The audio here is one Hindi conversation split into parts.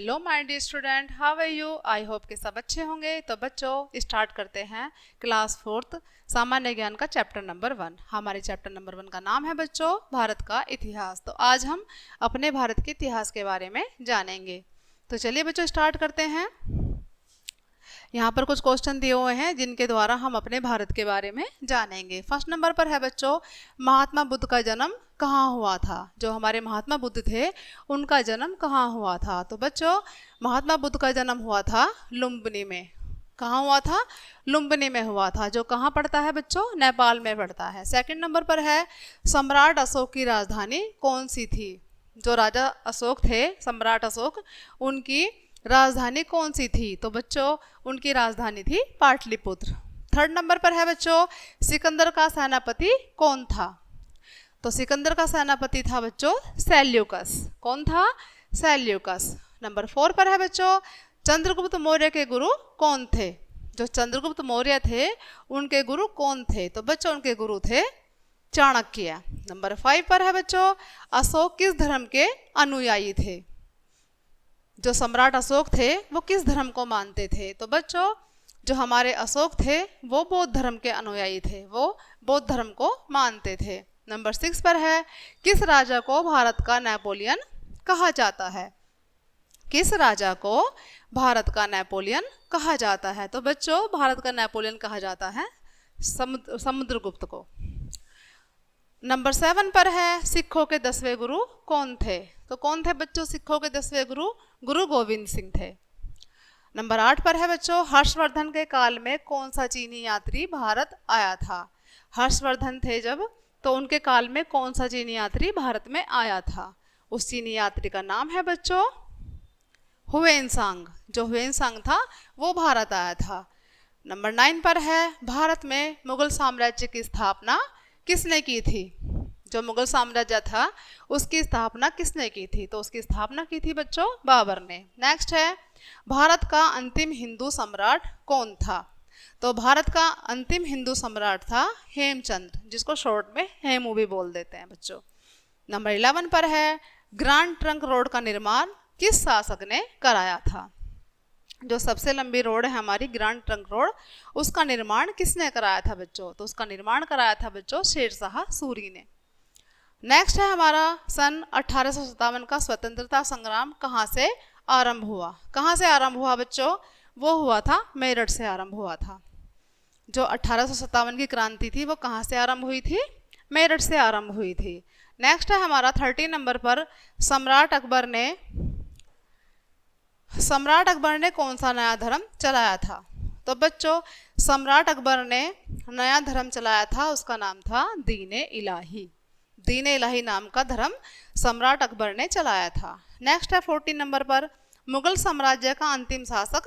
Hello my dear student, how are you? I hope के सब अच्छे होंगे। तो बच्चों स्टार्ट करते हैं क्लास 4th सामान्य ज्ञान का चैप्टर नंबर 1। हमारे चैप्टर नंबर 1 का नाम है बच्चों भारत का इतिहास। तो आज हम अपने भारत के इतिहास के बारे में जानेंगे। तो चलिए बच्चों स्टार्ट करते हैं। यहाँ पर कुछ क्वेश्चन दिए हुए हैं जिनके द्वारा हम अपने भारत के बारे में जानेंगे। फर्स्ट नंबर पर है बच्चों, महात्मा बुद्ध का जन्म कहाँ हुआ था? जो हमारे महात्मा बुद्ध थे उनका जन्म कहाँ हुआ था? तो बच्चों महात्मा बुद्ध का जन्म हुआ था लुम्बिनी में। कहाँ हुआ था? लुम्बिनी में हुआ था, जो कहाँ पड़ता है बच्चों? नेपाल में पड़ता है। सेकंड नंबर पर है, सम्राट अशोक की राजधानी कौन सी थी? जो राजा अशोक थे, सम्राट अशोक, उनकी राजधानी कौन सी थी? तो बच्चों उनकी राजधानी थी पाटलिपुत्र। थर्ड नंबर पर है बच्चों, सिकंदर का सेनापति कौन था? तो सिकंदर का सेनापति था बच्चों सेल्यूकस। कौन था? सेल्यूकस। नंबर 4 पर है बच्चों, चंद्रगुप्त मौर्य के गुरु कौन थे? जो चंद्रगुप्त मौर्य थे उनके गुरु कौन थे? तो बच्चों उनके गुरु थे चाणक्य। नंबर 5 पर है बच्चों, अशोक किस धर्म के अनुयायी थे? जो सम्राट अशोक थे वो किस धर्म को मानते थे? तो बच्चों जो हमारे अशोक थे वो बौद्ध धर्म के अनुयायी थे, वो बौद्ध धर्म को मानते थे। नंबर 6 पर है, किस राजा को भारत का नेपोलियन कहा जाता है? किस राजा को भारत का नेपोलियन कहा जाता है? तो बच्चों भारत का नेपोलियन कहा जाता है समुद्रगुप्त को। नंबर 7 पर है, सिखों के 10वें गुरु कौन थे? तो कौन थे बच्चों सिखों के 10वें गुरु? गुरु गोविंद सिंह थे। नंबर 8 पर है बच्चों, हर्षवर्धन के काल में कौन सा चीनी यात्री भारत आया था? हर्षवर्धन थे जब, तो उनके काल में कौन सा चीनी यात्री भारत में आया था? उस चीनी यात्री का नाम है बच्चों हुएनसांग। जो हुएनसांग था वो भारत आया था। नंबर 9 पर है, भारत में मुगल साम्राज्य की स्थापना किसने की थी? जो मुगल साम्राज्य था उसकी स्थापना किसने की थी? तो उसकी स्थापना की थी बच्चों बाबर ने। नेक्स्ट है, भारत का अंतिम हिंदू सम्राट कौन था? तो भारत का अंतिम हिंदू सम्राट था हेमचंद्र, जिसको शॉर्ट में हेमू भी बोल देते हैं बच्चों। नंबर 11 पर है, ग्रांड ट्रंक रोड का निर्माण किस शासक ने कराया था? जो सबसे लंबी रोड है हमारी ग्रांड ट्रंक रोड, उसका निर्माण किसने कराया था बच्चों? तो उसका निर्माण कराया था बच्चों शेरशाह सूरी ने। नेक्स्ट है हमारा, सन 1857 का स्वतंत्रता संग्राम कहाँ से आरंभ हुआ? कहाँ से आरंभ हुआ बच्चों? वो हुआ था मेरठ से आरंभ हुआ था। जो 1857 की क्रांति थी वो कहाँ से आरंभ हुई थी? मेरठ से आरंभ हुई थी। नेक्स्ट है हमारा 13 नंबर पर, सम्राट अकबर ने कौन सा नया धर्म चलाया था? तो बच्चों सम्राट अकबर ने नया धर्म चलाया था, उसका नाम था दीन-ए इलाही। दीन-ए इलाही नाम का धर्म सम्राट अकबर ने चलाया था। नेक्स्ट है 14 नंबर पर, मुगल साम्राज्य का अंतिम शासक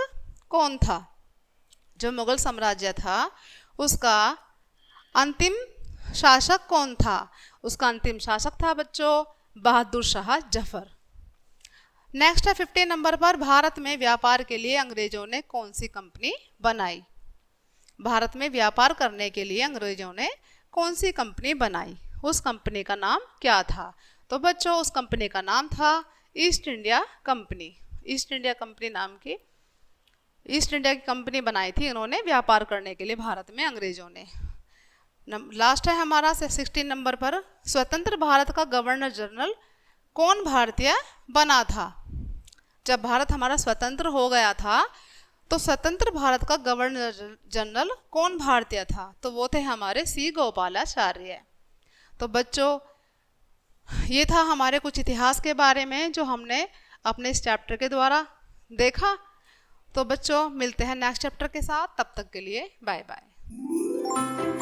कौन था? जो मुगल साम्राज्य था उसका अंतिम शासक कौन था? उसका अंतिम शासक था बच्चों बहादुर शाह जफर। नेक्स्ट है 15 नंबर पर, भारत में व्यापार के लिए अंग्रेजों ने कौन सी कंपनी बनाई? भारत में व्यापार करने के लिए अंग्रेजों ने कौन सी कंपनी बनाई? उस कंपनी का नाम क्या था? तो बच्चों उस कंपनी का नाम था east India company. East India company नाम की ईस्ट इंडिया की कंपनी बनाई थी इन्होंने व्यापार करने के लिए भारत में अंग्रेजों ने। लास्ट है हमारा 16 नंबर पर, स्वतंत्र भारत का गवर्नर जनरल कौन भारतीय बना था? जब भारत हमारा स्वतंत्र हो गया था तो स्वतंत्र भारत का गवर्नर जनरल कौन भारतीय था? तो वो थे हमारे सी गोपालाचार्य। तो बच्चों ये था हमारे कुछ इतिहास के बारे में जो हमने अपने इस चैप्टर के द्वारा देखा। तो बच्चों मिलते हैं नेक्स्ट चैप्टर के साथ, तब तक के लिए बाय बाय।